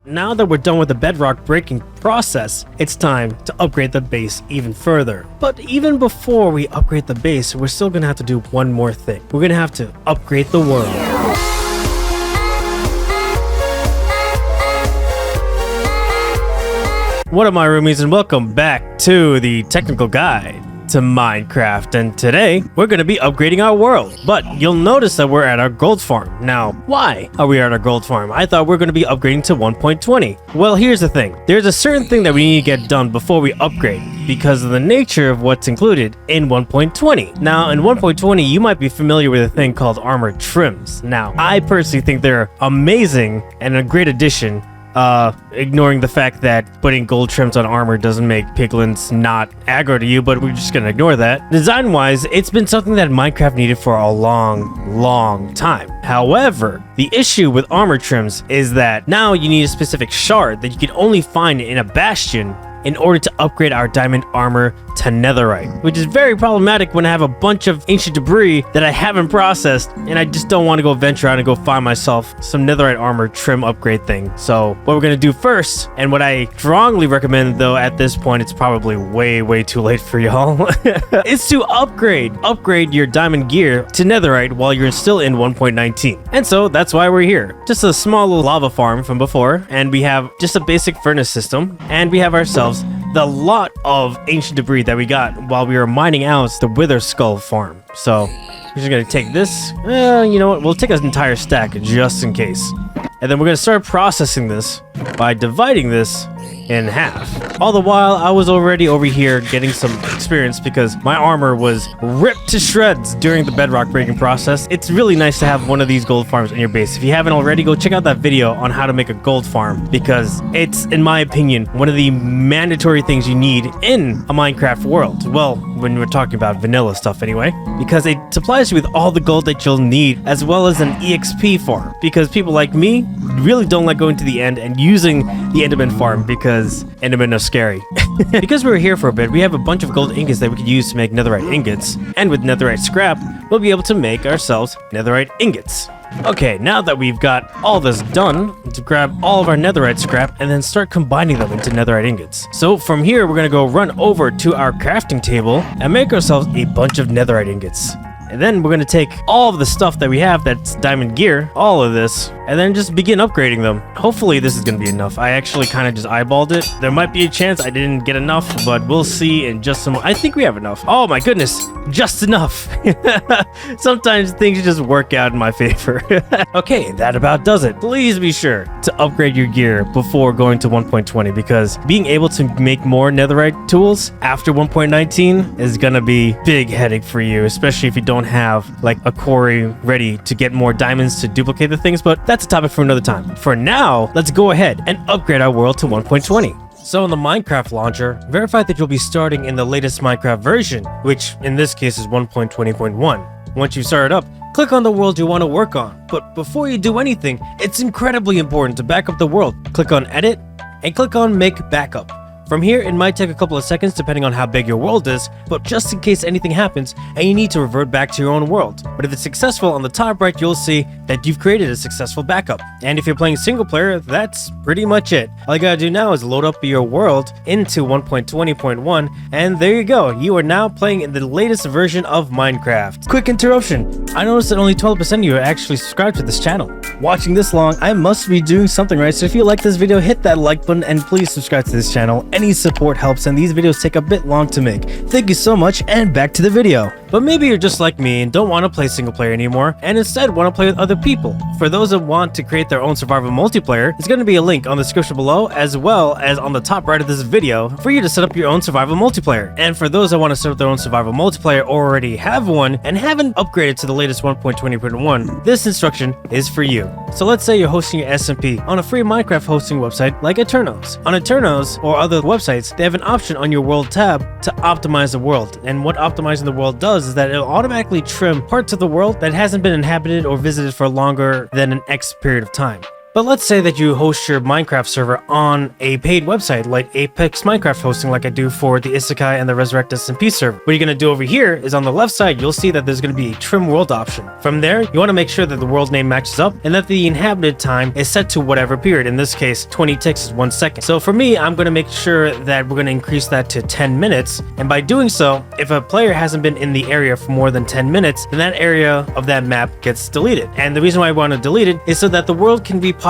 now that we're done with the bedrock breaking process, it's time to upgrade the base even further. But even before we upgrade the base, we're still gonna have to do one more thing. We're gonna have to upgrade the world. What up, my roomies, and welcome back to the technical guide to Minecraft. And today we're going to be upgrading our world, but you'll notice that we're at our gold farm. Now, why are we at our gold farm? I thought we were going to be upgrading to 1.20. Well, here's the thing. There's a certain thing that we need to get done before we upgrade because of the nature of what's included in 1.20. Now, in 1.20, you might be familiar with a thing called armor trims. Now, I personally think they're amazing and a great addition. Ignoring the fact that putting gold trims on armor doesn't make piglins not aggro to you, but we're just gonna ignore that. Design-wise, it's been something that Minecraft needed for a long time. However, the issue with armor trims is that now you need a specific shard that you can only find in a bastion in order to upgrade our diamond armor to netherite, which is very problematic when I have a bunch of ancient debris that I haven't processed and I just don't want to go venture out and go find myself some netherite armor trim upgrade thing. So what we're going to do first, and what I strongly recommend, though at this point it's probably way too late for y'all, is to upgrade your diamond gear to netherite while you're still in 1.19. And so that's why we're here. Just a small little lava farm from before, and we have just a basic furnace system, and we have ourselves the lot of ancient debris that we got while we were mining out the Wither Skull farm. So we're just gonna take this, you know what, we'll take an entire stack just in case. And then we're gonna start processing this by dividing this in half. All the while, I was already over here getting some experience because my armor was ripped to shreds during the bedrock breaking process. It's really nice to have one of these gold farms in your base. If you haven't already, go check out that video on how to make a gold farm because it's, in my opinion, one of the mandatory things you need in a Minecraft world. Well, when we're talking about vanilla stuff anyway, because it supplies you with all the gold that you'll need as well as an EXP farm. Because people like me really don't like going to the end and using the Enderman farm because Endermen are scary. Because we're here for a bit, we have a bunch of gold ingots that we could use to make netherite ingots, and with netherite scrap, we'll be able to make ourselves netherite ingots. Okay, now that we've got all this done, to grab all of our netherite scrap and then start combining them into netherite ingots. So from here, we're gonna go run over to our crafting table and make ourselves a bunch of netherite ingots. And then we're going to take all of the stuff that we have that's diamond gear, all of this, and then just begin upgrading them. Hopefully this is going to be enough. I actually kind of just eyeballed it. There might be a chance I didn't get enough, but we'll see in just some... I think we have enough. Oh my goodness, just enough. Sometimes things just work out in my favor. Okay, that about does it. Please be sure to upgrade your gear before going to 1.20 because being able to make more netherite tools after 1.19 is going to be big headache for you, especially if you don't have like a quarry ready to get more diamonds to duplicate the things, but that's a topic for another time. For now, let's go ahead and upgrade our world to 1.20. So in the Minecraft launcher, verify that you'll be starting in the latest Minecraft version, which in this case is 1.20.1. Once you start it up, click on the world you want to work on. But before you do anything, it's incredibly important to back up the world. Click on edit and click on make backup. From here, it might take a couple of seconds depending on how big your world is, but just in case anything happens and you need to revert back to your own world. But if it's successful, on the top right, you'll see that you've created a successful backup. And if you're playing single player, that's pretty much it. All you gotta do now is load up your world into 1.20.1, and there you go. You are now playing in the latest version of Minecraft. Quick interruption. I noticed that only 12% of you are actually subscribed to this channel. Watching this long, I must be doing something right, so if you like this video, hit that like button and please subscribe to this channel. Any support helps and these videos take a bit long to make. Thank you so much and back to the video. But maybe you're just like me and don't want to play single player anymore and instead want to play with other people. For those that want to create their own survival multiplayer, there's going to be a link on the description below as well as on the top right of this video for you to set up your own survival multiplayer. And for those that want to set up their own survival multiplayer or already have one and haven't upgraded to the latest 1.20.1, this instruction is for you. So let's say you're hosting your S2EP on a free Minecraft hosting website like Eternos. On Eternos or other websites, they have an option on your world tab to optimize the world. And what optimizing the world does is that it'll automatically trim parts of the world that hasn't been inhabited or visited for longer than an X period of time. But let's say that you host your Minecraft server on a paid website like Apex Minecraft hosting, like I do for the Isekai and the Resurrect S2EP server. What you're going to do over here is on the left side, you'll see that there's going to be a trim world option. From there, you want to make sure that the world name matches up and that the inhabited time is set to whatever period. In this case, 20 ticks is 1 second. So for me, I'm going to make sure that we're going to increase that to 10 minutes. And by doing so, if a player hasn't been in the area for more than 10 minutes, then that area of that map gets deleted. And the reason why I want to delete it is so that the world can repopulate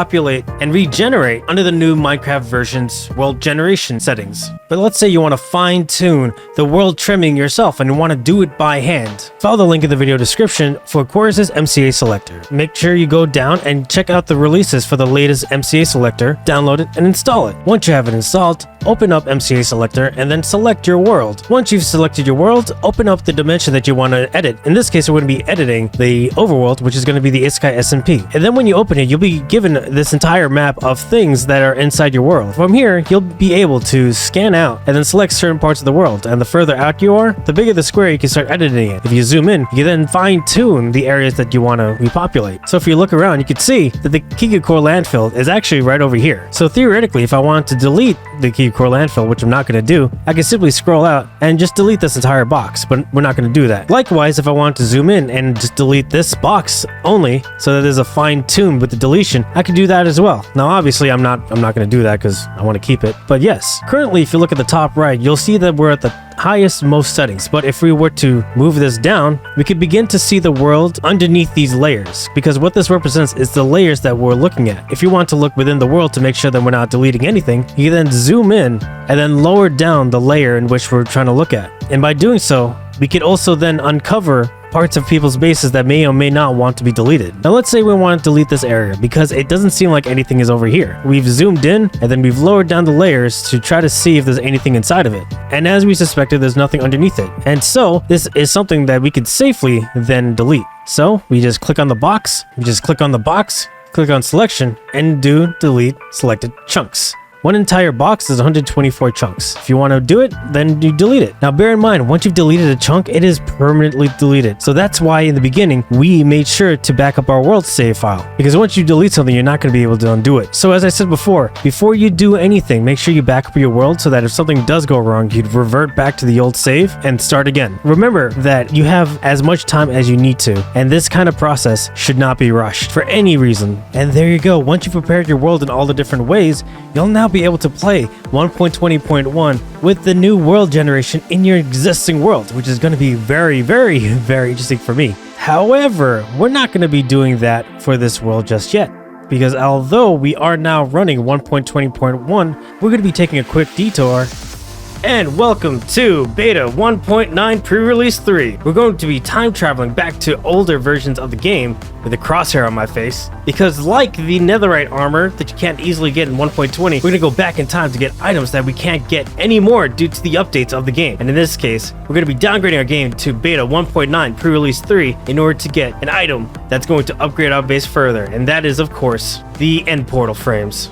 and regenerate under the new Minecraft version's world generation settings. But let's say you want to fine-tune the world trimming yourself and you want to do it by hand. Follow the link in the video description for Querz's MCA selector. Make sure you go down and check out the releases for the latest MCA selector, download it and install it. Once you have it installed, open up MCA selector and then select your world. Once you've selected your world, open up the dimension that you want to edit. In this case, we're going to be editing the overworld, which is going to be the Isekai SMP. And then when you open it, you'll be given this entire map of things that are inside your world. From here, you'll be able to scan out and then select certain parts of the world. And the further out you are, the bigger the square, you can start editing it. If you zoom in, you can then fine-tune the areas that you want to repopulate. So if you look around, you can see that the Kikukor landfill is actually right over here. So theoretically, if I want to delete the Kikukor landfill, which I'm not going to do, I can simply scroll out and just delete this entire box, but we're not going to do that. Likewise, if I want to zoom in and just delete this box only so that there's a fine tune with the deletion, I can do that as well. Now obviously I'm not going to do that because I want to keep it, but yes, currently if you look at the top right, you'll see that we're at the highest most settings. But if we were to move this down, we could begin to see the world underneath these layers, because what this represents is the layers that we're looking at. If you want to look within the world to make sure that we're not deleting anything, you can then zoom in and then lower down the layer in which we're trying to look at. And by doing so, we could also then uncover parts of people's bases that may or may not want to be deleted. Now let's say we want to delete this area because it doesn't seem like anything is over here. We've zoomed in and then we've lowered down the layers to try to see if there's anything inside of it. And as we suspected, there's nothing underneath it. And so this is something that we could safely then delete. So we just click on the box, click on selection and do delete selected chunks. One entire box is 124 chunks. If you want to do it, then you delete it. Now bear in mind, once you've deleted a chunk, it is permanently deleted. So that's why in the beginning, we made sure to back up our world save file. Because once you delete something, you're not going to be able to undo it. So as I said before you do anything, make sure you back up your world so that if something does go wrong, you'd revert back to the old save and start again. Remember that you have as much time as you need to, and this kind of process should not be rushed for any reason. And there you go. Once you've prepared your world in all the different ways, you'll now be able to play 1.20.1 with the new world generation in your existing world, which is going to be very, very, very interesting for me. However, we're not going to be doing that for this world just yet, because although we are now running 1.20.1, we're going to be taking a quick detour. And welcome to Beta 1.9 Pre-Release 3. We're going to be time traveling back to older versions of the game with a crosshair on my face, because like the netherite armor that you can't easily get in 1.20, we're going to go back in time to get items that we can't get anymore due to the updates of the game. And in this case, we're going to be downgrading our game to Beta 1.9 Pre-Release 3 in order to get an item that's going to upgrade our base further, and that is of course the end portal frames.